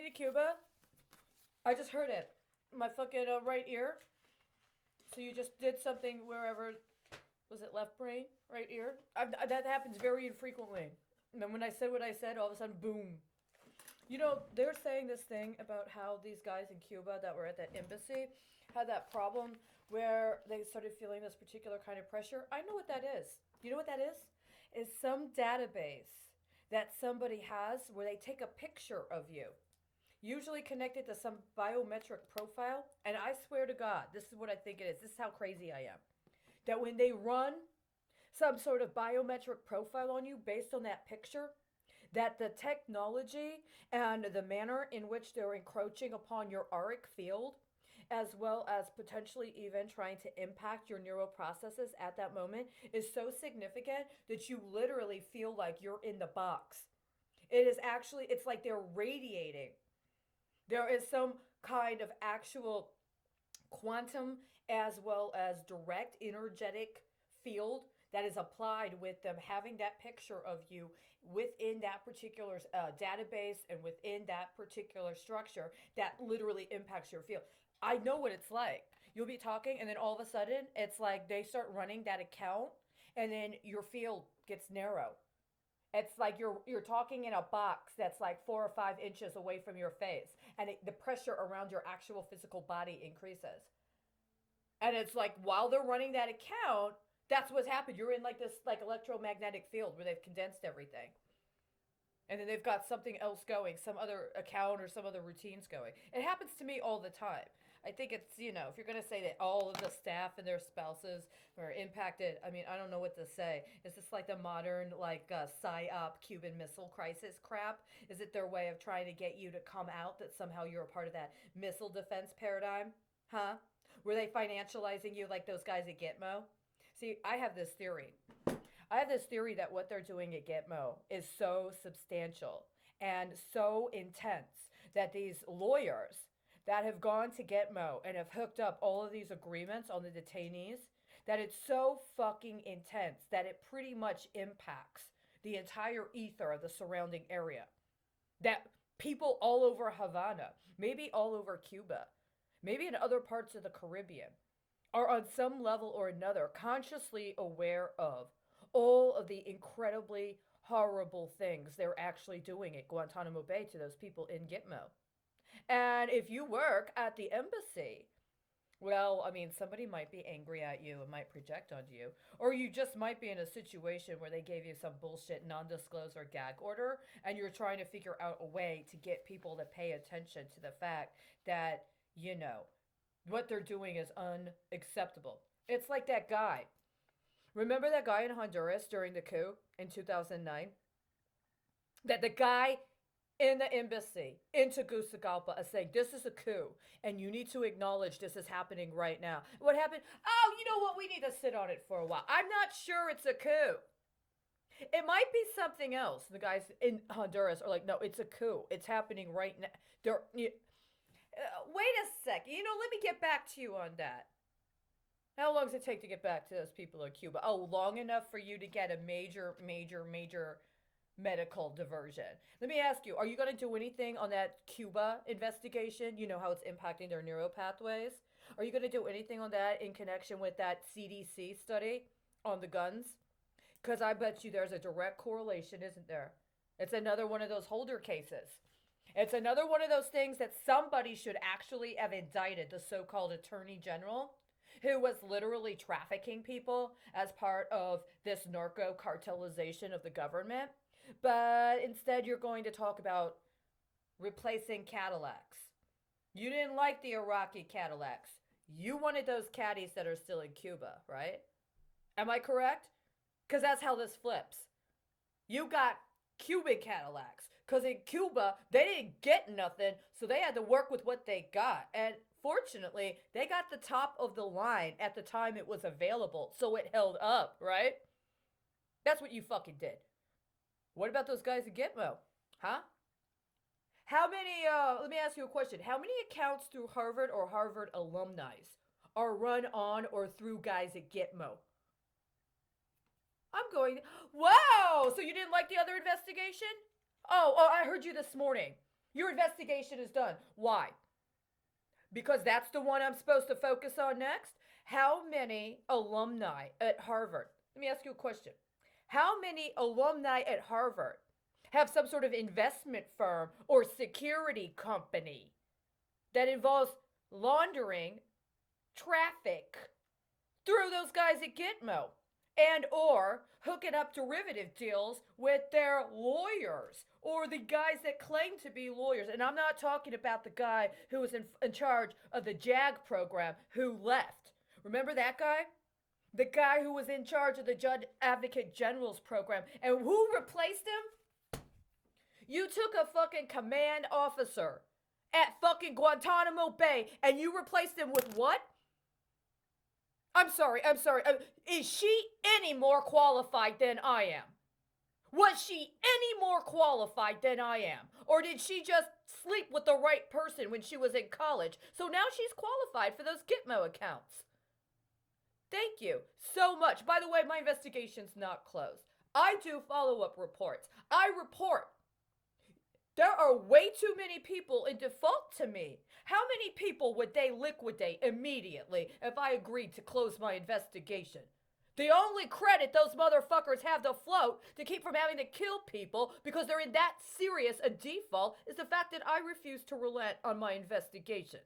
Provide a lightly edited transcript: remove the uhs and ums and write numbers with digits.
to Cuba? I just heard it. My fucking right ear. So you just did something wherever. Was it left brain? Right ear? That happens very infrequently. And then when I said what I said, all of a sudden, boom. You know, they're saying this thing about how these guys in Cuba that were at that embassy had that problem where they started feeling this particular kind of pressure. I know what that is. You know what that is? Is some database that somebody has where they take a picture of you, usually connected to some biometric profile. And I swear to God, this is what I think it is. This is how crazy I am. That when they run some sort of biometric profile on you based on that picture, that the technology and the manner in which they're encroaching upon your auric field, as well as potentially even trying to impact your neural processes at that moment, is so significant that you literally feel like you're in the box. It is actually, it's like they're radiating. There is some kind of actual quantum as well as direct energetic field that is applied with them having that picture of you within that particular database and within that particular structure that literally impacts your field. I know what it's like. You'll be talking, and then all of a sudden, it's like they start running that account, and then your field gets narrow. It's like you're talking in a box that's like 4 or 5 inches away from your face, and the pressure around your actual physical body increases. And it's like while they're running that account, that's what's happened. You're in like this like electromagnetic field where they've condensed everything. And then they've got something else going, some other account or some other routines going. It happens to me all the time. I think it's, if you're going to say that all of the staff and their spouses are impacted, I mean, I don't know what to say. Is this like the modern, like, PSYOP Cuban Missile Crisis crap? Is it their way of trying to get you to come out that somehow you're a part of that missile defense paradigm? Huh? Were they financializing you like those guys at Gitmo? See, I have this theory. I have this theory that what they're doing at Gitmo is so substantial and so intense that these lawyers that have gone to Gitmo and have hooked up all of these agreements on the detainees, that it's so fucking intense that it pretty much impacts the entire ether of the surrounding area. That people all over Havana, maybe all over Cuba, maybe in other parts of the Caribbean, are on some level or another consciously aware of all of the incredibly horrible things they're actually doing at Guantanamo Bay to those people in Gitmo. And if you work at the embassy, well, I mean, somebody might be angry at you and might project onto you. Or you just might be in a situation where they gave you some bullshit non disclosure gag order and you're trying to figure out a way to get people to pay attention to the fact that, what they're doing is unacceptable. It's like that guy. Remember that guy in Honduras during the coup in 2009? That the guy in the embassy in Tegucigalpa is saying, this is a coup, and you need to acknowledge this is happening right now. What happened? Oh, you know what? We need to sit on it for a while. I'm not sure it's a coup. It might be something else. The guys in Honduras are like, no, it's a coup. It's happening right now. Wait a sec. Let me get back to you on that. How long does it take to get back to those people in Cuba? Oh, long enough for you to get a major, major, major medical diversion. Let me ask you, are you going to do anything on that Cuba investigation? You know how it's impacting their neural pathways. Are you going to do anything on that in connection with that CDC study on the guns? Because I bet you there's a direct correlation, isn't there? It's another one of those Holder cases. It's another one of those things that somebody should actually have indicted the so called attorney general who was literally trafficking people as part of this narco cartelization of the government. But instead, you're going to talk about replacing Cadillacs. You didn't like the Iraqi Cadillacs. You wanted those caddies that are still in Cuba, right? Am I correct? Because that's how this flips. You got Cuban Cadillacs. Because in Cuba, they didn't get nothing, so they had to work with what they got. And fortunately, they got the top of the line at the time it was available, so it held up, right? That's what you fucking did. What about those guys at Gitmo? Huh? How many, let me ask you a question. How many accounts through Harvard or Harvard alumni are run on or through guys at Gitmo? I'm going, wow, so you didn't like the other investigation? Oh, I heard you this morning. Your investigation is done. Why? Because that's the one I'm supposed to focus on next. How many alumni at Harvard? Let me ask you a question. How many alumni at Harvard have some sort of investment firm or security company that involves laundering traffic through those guys at Gitmo and or hooking up derivative deals with their lawyers or the guys that claim to be lawyers? And I'm not talking about the guy who was in charge of the JAG program who left. Remember that guy? The guy who was in charge of the Judge Advocate General's program. And who replaced him? You took a fucking command officer at fucking Guantanamo Bay and you replaced him with what? I'm sorry. Is she any more qualified than I am? Was she any more qualified than I am? Or did she just sleep with the right person when she was in college? So now she's qualified for those Gitmo accounts. Thank you so much. By the way, my investigation's not closed. I do follow-up reports. I report. There are way too many people in default to me. How many people would they liquidate immediately if I agreed to close my investigation? The only credit those motherfuckers have to float to keep from having to kill people because they're in that serious a default is the fact that I refuse to relent on my investigation.